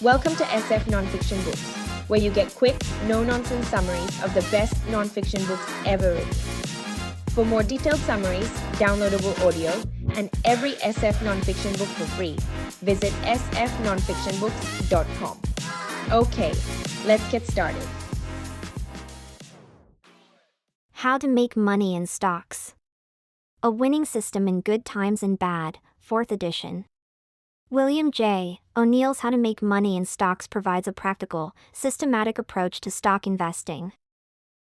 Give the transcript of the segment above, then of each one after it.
Welcome to SF Nonfiction Books, where you get quick, no-nonsense summaries of the best nonfiction books ever written. For more detailed summaries, downloadable audio, and every SF Nonfiction book for free, visit sfnonfictionbooks.com. Okay, let's get started. How to Make Money in Stocks. A Winning System in Good Times and Bad, 4th edition. William J. O'Neill's How to Make Money in Stocks provides a practical, systematic approach to stock investing.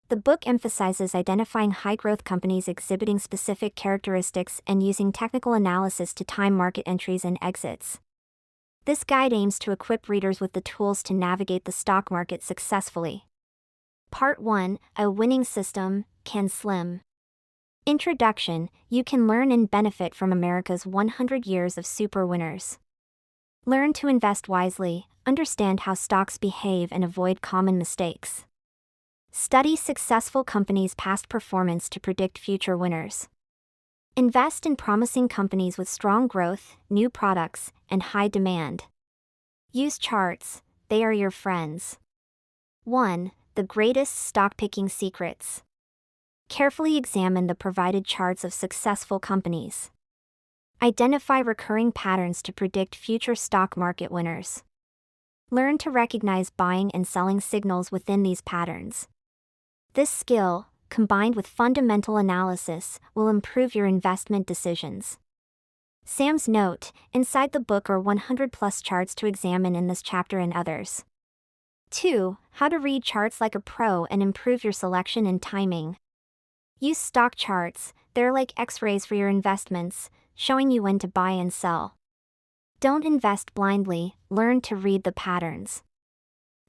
The book emphasizes identifying high-growth companies exhibiting specific characteristics and using technical analysis to time market entries and exits. This guide aims to equip readers with the tools to navigate the stock market successfully. Part 1: A Winning System, Ken Slim. Introduction: You can learn and benefit from America's 100 years of super winners. Learn to invest wisely, understand how stocks behave, and avoid common mistakes. Study successful companies' past performance to predict future winners. Invest in promising companies with strong growth, new products, and high demand. Use charts, they are your friends. 1. The Greatest Stock-Picking Secrets. Carefully examine the provided charts of successful companies. Identify recurring patterns to predict future stock market winners. Learn to recognize buying and selling signals within these patterns. This skill, combined with fundamental analysis, will improve your investment decisions. Sam's note: inside the book are 100+ charts to examine in this chapter and others. 2. How to read charts like a pro and improve your selection and timing. Use stock charts, they're like X-rays for your investments, showing you when to buy and sell. Don't invest blindly, learn to read the patterns.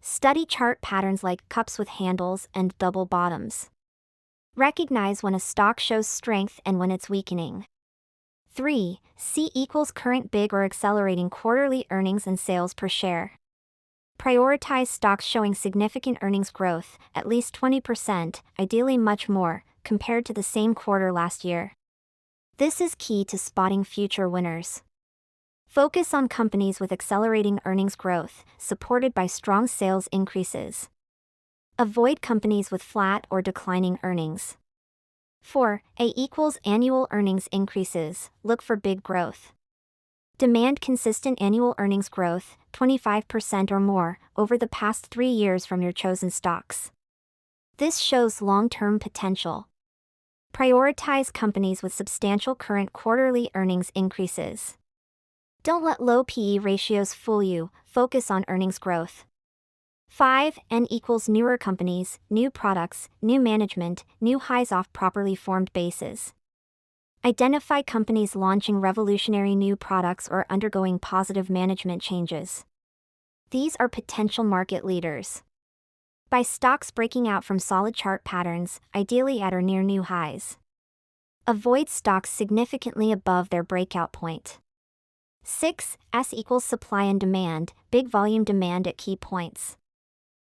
Study chart patterns like cups with handles and double bottoms. Recognize when a stock shows strength and when it's weakening. 3. C equals current big or accelerating quarterly earnings and sales per share. Prioritize stocks showing significant earnings growth, at least 20%, ideally much more, compared to the same quarter last year. This is key to spotting future winners. Focus on companies with accelerating earnings growth, supported by strong sales increases. Avoid companies with flat or declining earnings. 4. A equals annual earnings increases, look for big growth. Demand consistent annual earnings growth, 25% or more, over the past 3 years from your chosen stocks. This shows long-term potential. Prioritize companies with substantial current quarterly earnings increases. Don't let low PE ratios fool you, focus on earnings growth. 5. N equals newer companies, new products, new management, new highs off properly formed bases. Identify companies launching revolutionary new products or undergoing positive management changes. These are potential market leaders. Buy stocks breaking out from solid chart patterns, ideally at or near new highs. Avoid stocks significantly above their breakout point. 6. S equals supply and demand, big volume demand at key points.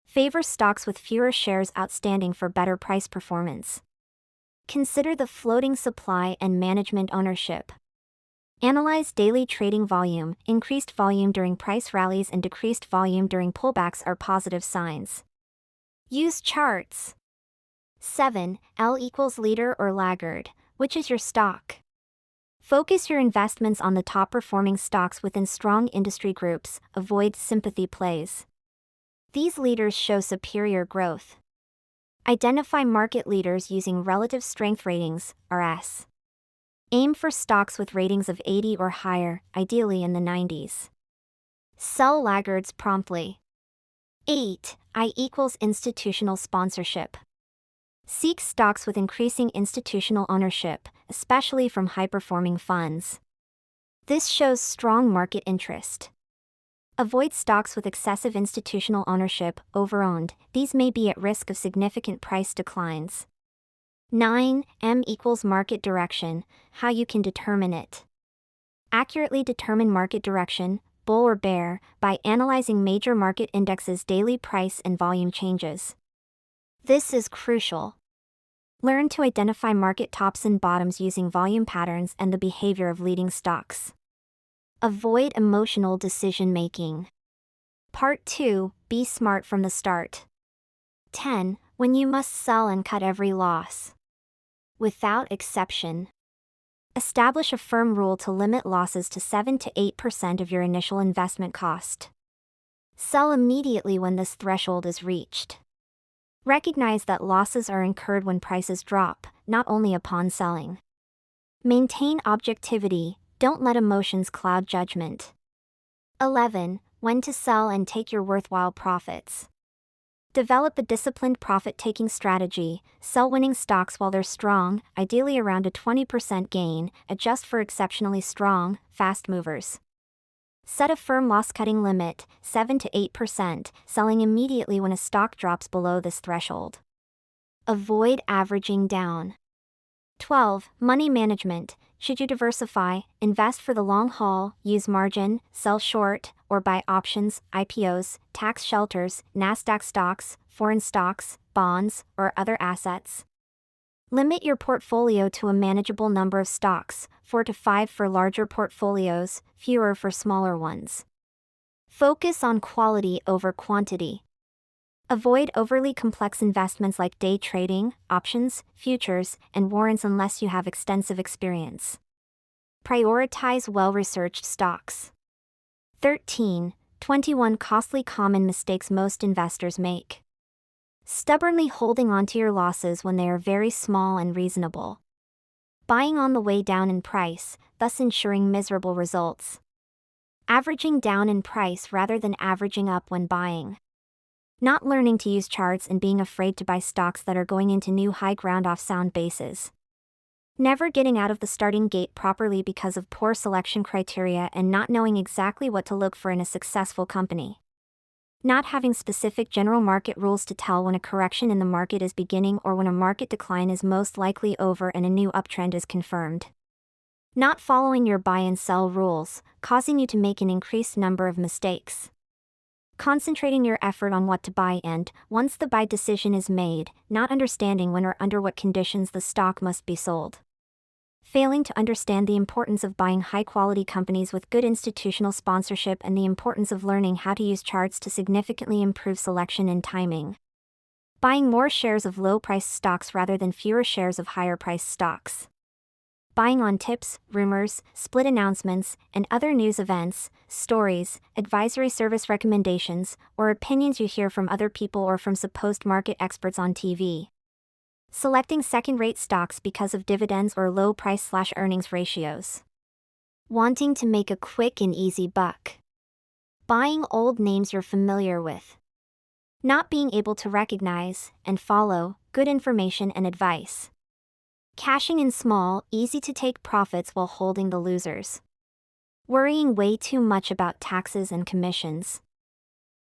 Favor stocks with fewer shares outstanding for better price performance. Consider the floating supply and management ownership. Analyze daily trading volume. Increased volume during price rallies and decreased volume during pullbacks are positive signs. Use charts. 7. L equals leader or laggard, which is your stock? Focus your investments on the top-performing stocks within strong industry groups, avoid sympathy plays. These leaders show superior growth. Identify market leaders using relative strength ratings, RS. Aim for stocks with ratings of 80 or higher, ideally in the 90s. Sell laggards promptly. 8. I equals institutional sponsorship. Seek stocks with increasing institutional ownership, especially from high-performing funds. This shows strong market interest. Avoid stocks with excessive institutional ownership, overowned, these may be at risk of significant price declines. 9. M equals market direction, how you can determine it. Accurately determine market direction, bull or bear, by analyzing major market indexes' daily price and volume changes. This is crucial. Learn to identify market tops and bottoms using volume patterns and the behavior of leading stocks. Avoid emotional decision-making. Part 2, be smart from the start. 10. When you must sell and cut every loss. Without exception. Establish a firm rule to limit losses to 7 to 8% of your initial investment cost. Sell immediately when this threshold is reached. Recognize that losses are incurred when prices drop, not only upon selling. Maintain objectivity, don't let emotions cloud judgment. 11. When to sell and take your worthwhile profits. Develop a disciplined profit-taking strategy, sell winning stocks while they're strong, ideally around a 20% gain, adjust for exceptionally strong, fast movers. Set a firm loss-cutting limit, 7 to 8%, selling immediately when a stock drops below this threshold. Avoid averaging down. 12. Money management. Should you diversify, invest for the long haul, use margin, sell short, or buy options, IPOs, tax shelters, NASDAQ stocks, foreign stocks, bonds, or other assets? Limit your portfolio to a manageable number of stocks, 4 to 5 for larger portfolios, fewer for smaller ones. Focus on quality over quantity. Avoid overly complex investments like day trading, options, futures, and warrants unless you have extensive experience. Prioritize well-researched stocks. 13. 21 costly common mistakes most investors make. Stubbornly holding onto your losses when they are very small and reasonable. Buying on the way down in price, thus ensuring miserable results. Averaging down in price rather than averaging up when buying. Not learning to use charts and being afraid to buy stocks that are going into new high ground off sound bases. Never getting out of the starting gate properly because of poor selection criteria and not knowing exactly what to look for in a successful company. Not having specific general market rules to tell when a correction in the market is beginning or when a market decline is most likely over and a new uptrend is confirmed. Not following your buy and sell rules, causing you to make an increased number of mistakes. Concentrating your effort on what to buy and, once the buy decision is made, not understanding when or under what conditions the stock must be sold. Failing to understand the importance of buying high-quality companies with good institutional sponsorship and the importance of learning how to use charts to significantly improve selection and timing. Buying more shares of low-priced stocks rather than fewer shares of higher-priced stocks. Buying on tips, rumors, split announcements, and other news events, stories, advisory service recommendations, or opinions you hear from other people or from supposed market experts on TV. Selecting second-rate stocks because of dividends or low price/earnings ratios. Wanting to make a quick and easy buck. Buying old names you're familiar with. Not being able to recognize and follow good information and advice. Cashing in small, easy-to-take profits while holding the losers. Worrying way too much about taxes and commissions.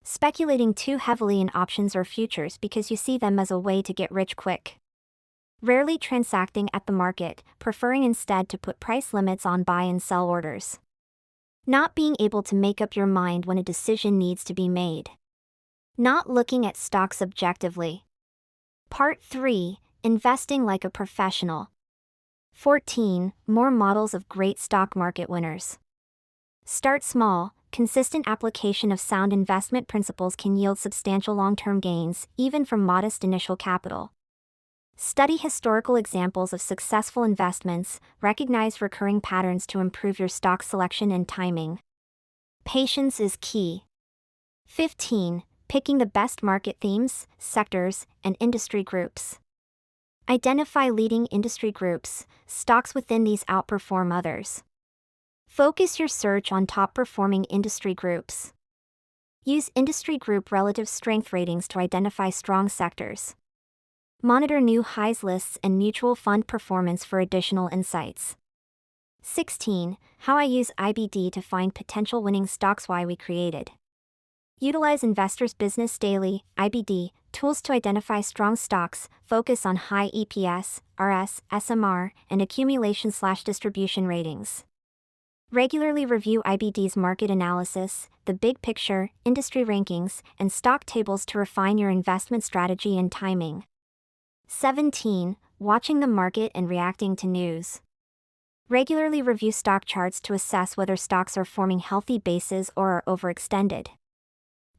Speculating too heavily in options or futures because you see them as a way to get rich quick. Rarely transacting at the market, preferring instead to put price limits on buy and sell orders. Not being able to make up your mind when a decision needs to be made. Not looking at stocks objectively. Part 3. Investing like a professional. 14. More models of great stock market winners. Start small. Consistent application of sound investment principles can yield substantial long-term gains, even from modest initial capital. Study historical examples of successful investments, recognize recurring patterns to improve your stock selection and timing. Patience is key. 15. Picking the best market themes, sectors, and industry groups. Identify leading industry groups, stocks within these outperform others. Focus your search on top-performing industry groups. Use industry group relative strength ratings to identify strong sectors. Monitor new highs lists and mutual fund performance for additional insights. 16. How I use IBD to find potential winning stocks. Why we created. Utilize Investors Business Daily, IBD, tools to identify strong stocks, focus on high EPS, RS, SMR, and accumulation/distribution ratings. Regularly review IBD's market analysis, the big picture, industry rankings, and stock tables to refine your investment strategy and timing. 17. Watching the market and reacting to news. Regularly review stock charts to assess whether stocks are forming healthy bases or are overextended.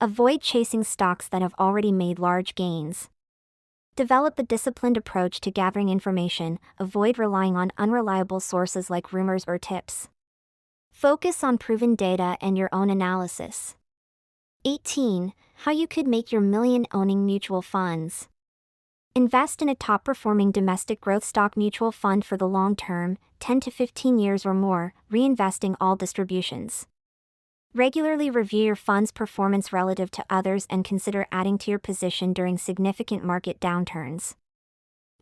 Avoid chasing stocks that have already made large gains. Develop a disciplined approach to gathering information. Avoid relying on unreliable sources like rumors or tips. Focus on proven data and your own analysis. 18. How you could make your million owning mutual funds. Invest in a top-performing domestic growth stock mutual fund for the long term, 10 to 15 years or more, reinvesting all distributions. Regularly review your fund's performance relative to others and consider adding to your position during significant market downturns.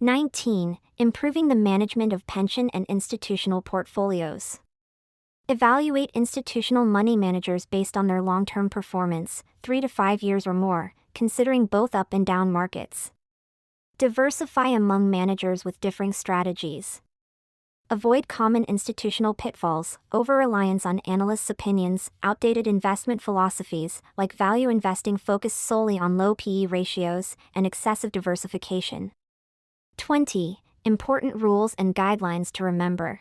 19. Improving the management of pension and institutional portfolios. Evaluate institutional money managers based on their long-term performance, 3 to 5 years or more, considering both up and down markets. Diversify among managers with differing strategies. Avoid common institutional pitfalls, over-reliance on analysts' opinions, outdated investment philosophies, like value investing focused solely on low PE ratios, and excessive diversification. 20. Important rules and guidelines to remember.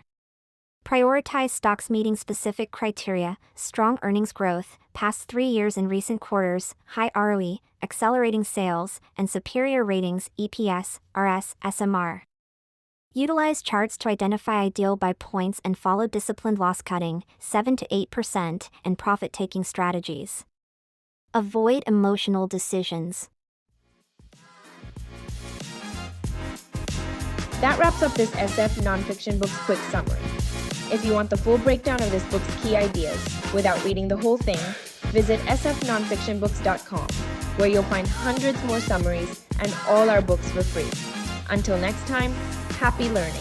Prioritize stocks meeting specific criteria: strong earnings growth, past 3 years and recent quarters, high ROE, accelerating sales, and superior ratings EPS, RS, SMR. Utilize charts to identify ideal buy points and follow disciplined loss cutting, 7 to 8%, and profit-taking strategies. Avoid emotional decisions. That wraps up this SF Nonfiction Books quick summary. If you want the full breakdown of this book's key ideas without reading the whole thing, visit sfnonfictionbooks.com, where you'll find hundreds more summaries and all our books for free. Until next time, happy learning!